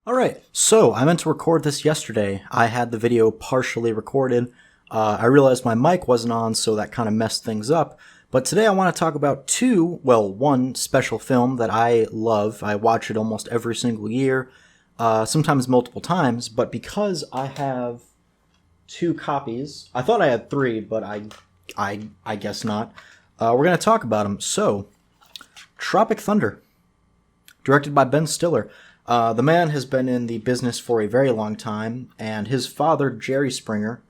Alright, so I meant to record this yesterday. I had the video partially recorded. I realized my mic wasn't on, so that kind of messed things up. But today I want to talk about one special film that I love. I watch it almost every single year, sometimes multiple times, but because I have two copies, I thought I had three, but I guess not. We're going to talk about them. So, Tropic Thunder, directed by Ben Stiller. The man has been in the business for a very long time, and his father, Jerry Stiller,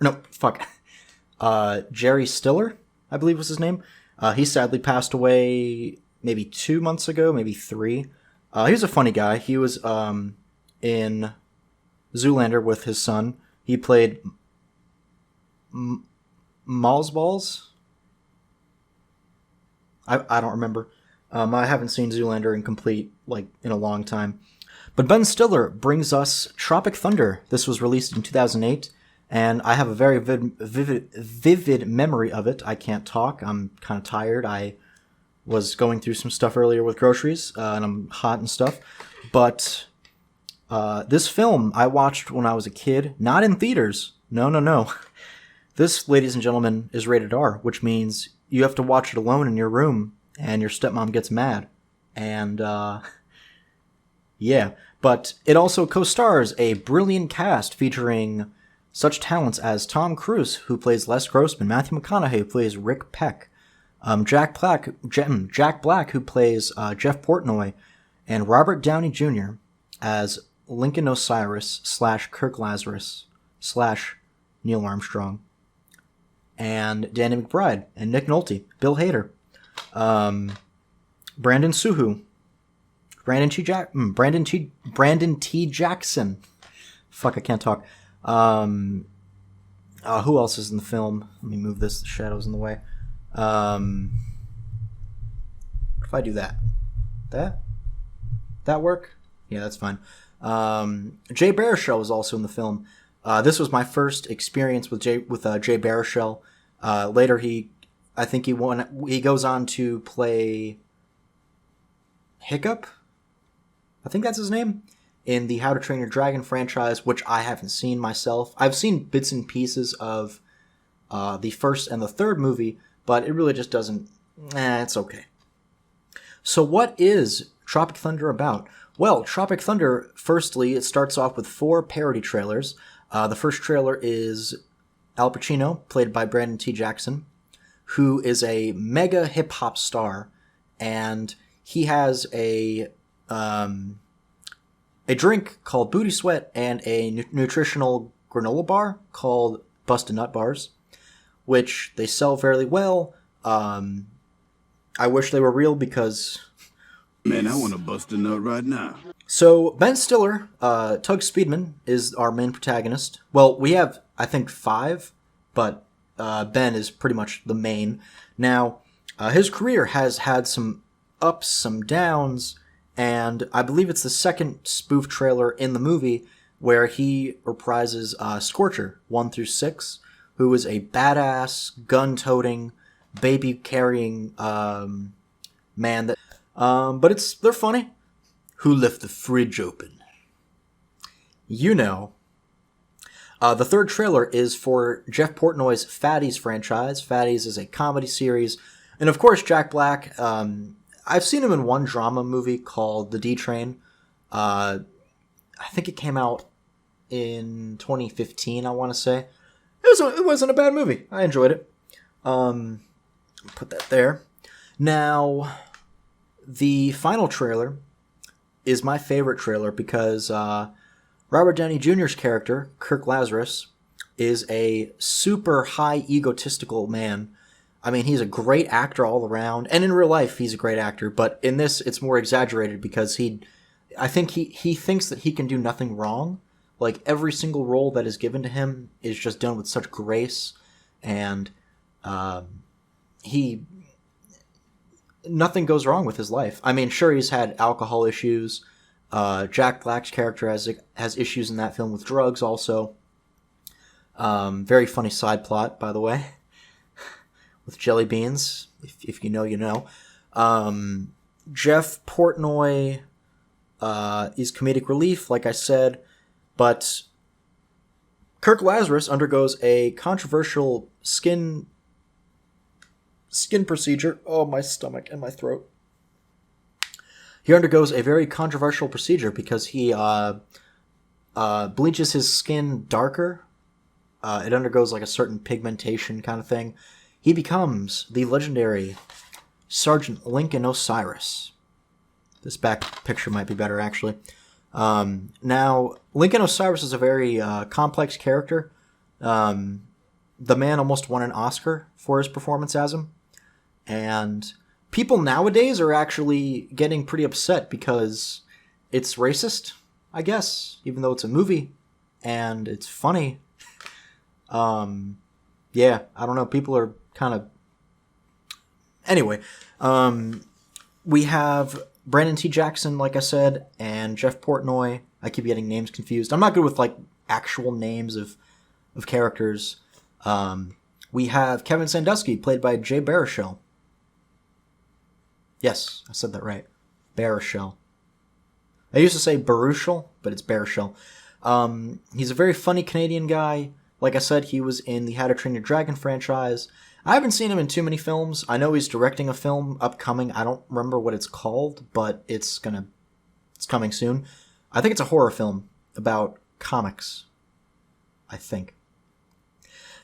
I believe was his name. He sadly passed away maybe 2 months ago, maybe 3. He was a funny guy. He was in Zoolander with his son. He played Balls. I don't remember. I haven't seen Zoolander in a long time. But Ben Stiller brings us Tropic Thunder. This was released in 2008, and I have a very vivid memory of it. I can't talk. I'm kind of tired. I was going through some stuff earlier with groceries, and I'm hot and stuff. But this film I watched when I was a kid, not in theaters. No. This, ladies and gentlemen, is rated R, which means you have to watch it alone in your room, and your stepmom gets mad. And, yeah. But it also co-stars a brilliant cast featuring such talents as Tom Cruise, who plays Les Grossman, Matthew McConaughey, who plays Rick Peck, Jack Black, who plays Jeff Portnoy, and Robert Downey Jr. as Lincoln Osiris / Kirk Lazarus / Neil Armstrong, and Danny McBride and Nick Nolte, Bill Hader, Brandon Suhu, Brandon T. Jackson. Fuck, I can't talk. Who else is in the film? Let me move this. The shadow's in the way. What if I do that? That work? Yeah, that's fine. Jay Baruchel is also in the film. This was my first experience with Jay Baruchel. Later, he goes on to play Hiccup, I think that's his name, in the How to Train Your Dragon franchise, which I haven't seen myself. I've seen bits and pieces of the first and the third movie, but it really just doesn't... it's okay. So what is Tropic Thunder about? Well, Tropic Thunder, firstly, it starts off with 4 parody trailers. The first trailer is Al Pacino, played by Brandon T. Jackson, who is a mega hip-hop star, and he has a drink called Booty Sweat and a nutritional granola bar called Busted Nut Bars, which they sell very well. I wish they were real because... Man, I want to bust a nut right now. So, Ben Stiller, Tug Speedman, is our main protagonist. Well, we have, I think, 5, but Ben is pretty much the main. Now, his career has had some ups, some downs, and I believe it's the second spoof trailer in the movie where he reprises Scorcher 1 through 6, who is a badass, gun-toting, baby-carrying man that... but they're funny. Who left the fridge open? You know. The third trailer is for Jeff Portnoy's Fatties franchise. Fatties is a comedy series. And of course, Jack Black. I've seen him in one drama movie called The D Train. I think it came out in 2015, I want to say. It wasn't a bad movie. I enjoyed it. Put that there. Now, the final trailer is my favorite trailer because Robert Downey Jr.'s character, Kirk Lazarus, is a super high egotistical man. I mean, he's a great actor all around, and in real life, he's a great actor, but in this, it's more exaggerated because I think he thinks that he can do nothing wrong. Like, every single role that is given to him is just done with such grace, and nothing goes wrong with his life. I mean, sure, he's had alcohol issues. Jack Black's character has issues in that film with drugs also. Very funny side plot, by the way, with jelly beans. If you know, you know. Jeff Portnoy He's comedic relief, like I said, but Kirk Lazarus undergoes a controversial skin procedure. Oh, my stomach and my throat. He undergoes a very controversial procedure because he bleaches his skin darker. It undergoes like a certain pigmentation kind of thing. He becomes the legendary Sergeant Lincoln Osiris. This back picture might be better, actually. Now, Lincoln Osiris is a very complex character. The man almost won an Oscar for his performance as him. And people nowadays are actually getting pretty upset because it's racist, I guess, even though it's a movie and it's funny. Yeah, I don't know. People are kind of... Anyway, we have Brandon T. Jackson, like I said, and Jeff Portnoy. I keep getting names confused. I'm not good with like actual names of characters. We have Kevin Sandusky, played by Jay Baruchel. Yes, I said that right. Baruchel. I used to say Baruchel, but it's Baruchel. He's a very funny Canadian guy. Like I said, he was in the How to Train Your Dragon franchise. I haven't seen him in too many films. I know he's directing a film upcoming. I don't remember what it's called, but it's coming soon. I think it's a horror film about comics. I think.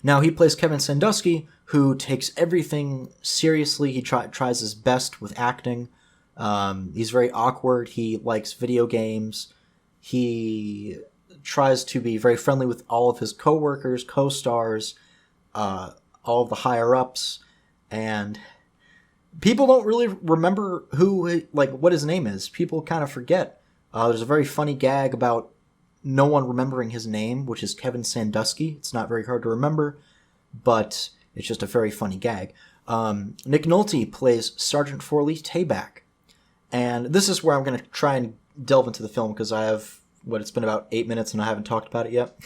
Now, he plays Kevin Sandusky, who takes everything seriously. He tries his best with acting. He's very awkward. He likes video games. He tries to be very friendly with all of his co-workers, co-stars, all of the higher-ups, and people don't really remember what his name is. People kind of forget. There's a very funny gag about no one remembering his name, which is Kevin Sandusky. It's not very hard to remember, but it's just a very funny gag. Nick Nolte plays Sergeant Forley Tayback. And this is where I'm going to try and delve into the film, because I have, it's been about 8 minutes and I haven't talked about it yet.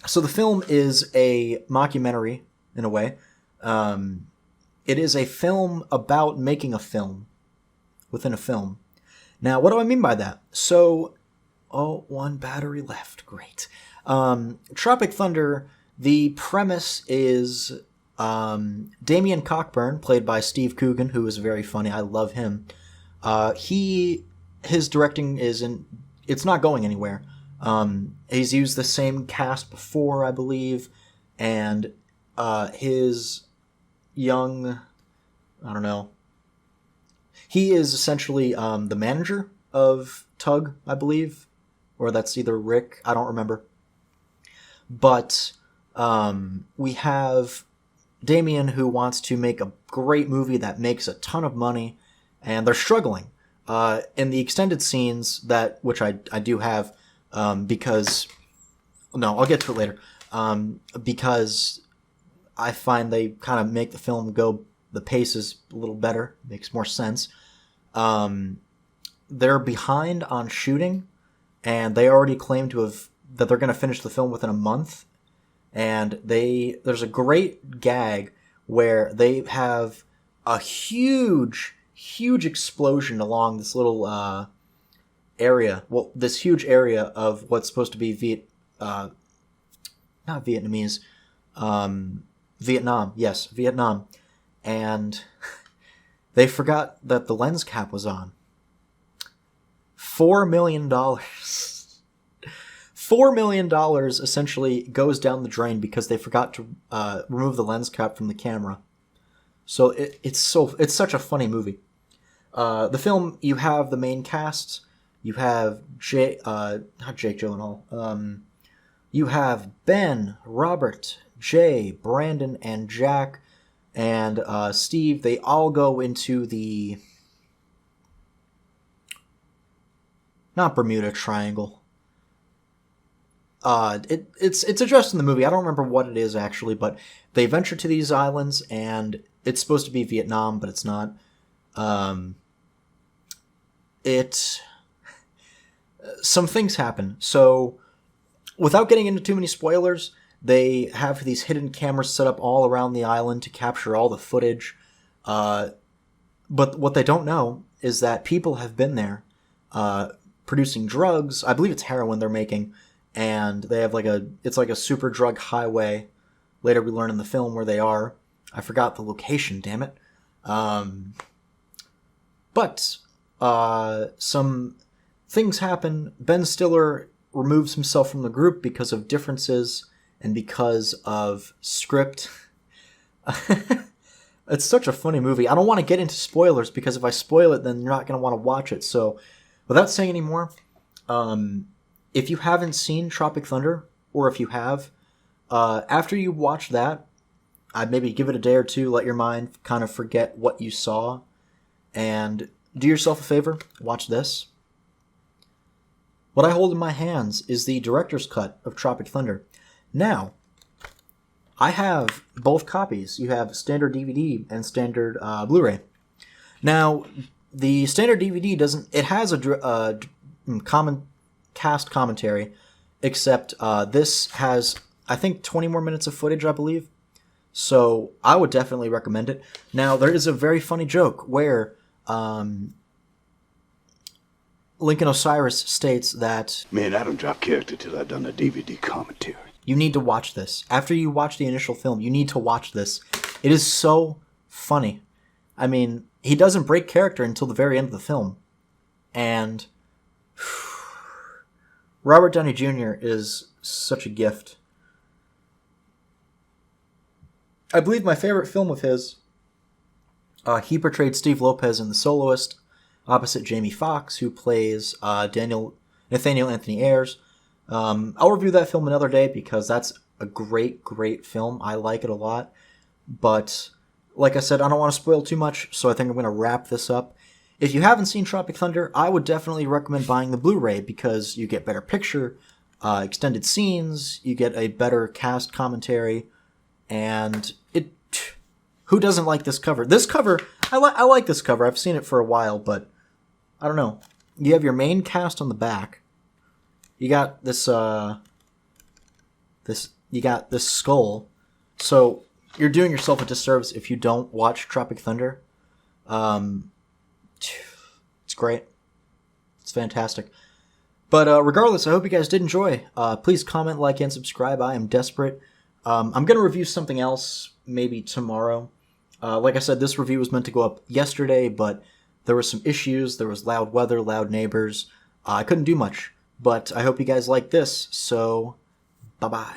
So the film is a mockumentary, in a way. It is a film about making a film within a film. Now, what do I mean by that? So, one battery left. Great. Tropic Thunder, the premise is Damien Cockburn, played by Steve Coogan, who is very funny. I love him. His directing it's not going anywhere. He's used the same cast before, I believe, and his young, I don't know. He is essentially the manager of Tug, I believe, or that's either Rick. I don't remember. But we have Damien, who wants to make a great movie that makes a ton of money, and they're struggling. In the extended scenes, which I do have, because... No, I'll get to it later. Because I find they kind of make the film go... The pace is a little better. Makes more sense. They're behind on shooting, and they already claim that they're going to finish the film within a month. And there's a great gag where they have a huge explosion along this little area. Well, this huge area of what's supposed to be not Vietnamese, Vietnam. Yes, Vietnam. And they forgot that the lens cap was on. $4 million. $4 million essentially goes down the drain because they forgot to remove the lens cap from the camera. So it's such a funny movie. The film, you have the main cast. You have not Jake Gyllenhaal. You have Ben, Robert, Jay, Brandon, and Jack, and Steve. They all go into the not Bermuda Triangle. It's addressed in the movie. I don't remember what it is actually, but they venture to these islands, and it's supposed to be Vietnam, but it's not. Some things happen. So, without getting into too many spoilers, they have these hidden cameras set up all around the island to capture all the footage. But what they don't know is that people have been there. producing drugs. I believe it's heroin they're making, and they have it's like a super drug highway. Later we learn in the film where they are. I forgot the location, damn it. But some things happen. Ben Stiller removes himself from the group because of differences and because of script. It's such a funny movie. I don't want to get into spoilers because if I spoil it, then you're not going to want to watch it. So without saying any more, if you haven't seen Tropic Thunder, or if you have, after you watch that, I'd maybe give it a day or two, let your mind kind of forget what you saw, and do yourself a favor, watch this. What I hold in my hands is the director's cut of Tropic Thunder. Now, I have both copies. You have standard DVD and standard Blu-ray. Now, the standard DVD it has a common cast commentary, except this has, I think, 20 more minutes of footage, I believe. So I would definitely recommend it. Now, there is a very funny joke where Lincoln Osiris states that, Man, I don't drop character till I done the DVD commentary. you need to watch this. After you watch the initial film, you need to watch this. It is so funny. I mean, he doesn't break character until the very end of the film. And Robert Downey Jr. is such a gift. I believe my favorite film of his, he portrayed Steve Lopez in The Soloist, opposite Jamie Foxx, who plays Nathaniel Anthony Ayers. I'll review that film another day because that's a great, great film. I like it a lot. But like I said, I don't want to spoil too much, so I think I'm going to wrap this up. If you haven't seen Tropic Thunder, I would definitely recommend buying the Blu-ray because you get better picture, extended scenes, you get a better cast commentary, and who doesn't like this cover? This cover, I like this cover. I've seen it for a while, but I don't know. You have your main cast on the back. You got this skull. So you're doing yourself a disservice if you don't watch Tropic Thunder. It's great. It's fantastic. But regardless, I hope you guys did enjoy. Please comment, like, and subscribe. I am desperate. I'm going to review something else maybe tomorrow. Like I said, this review was meant to go up yesterday, but there were some issues. There was loud weather, loud neighbors. I couldn't do much. But I hope you guys like this, so bye-bye.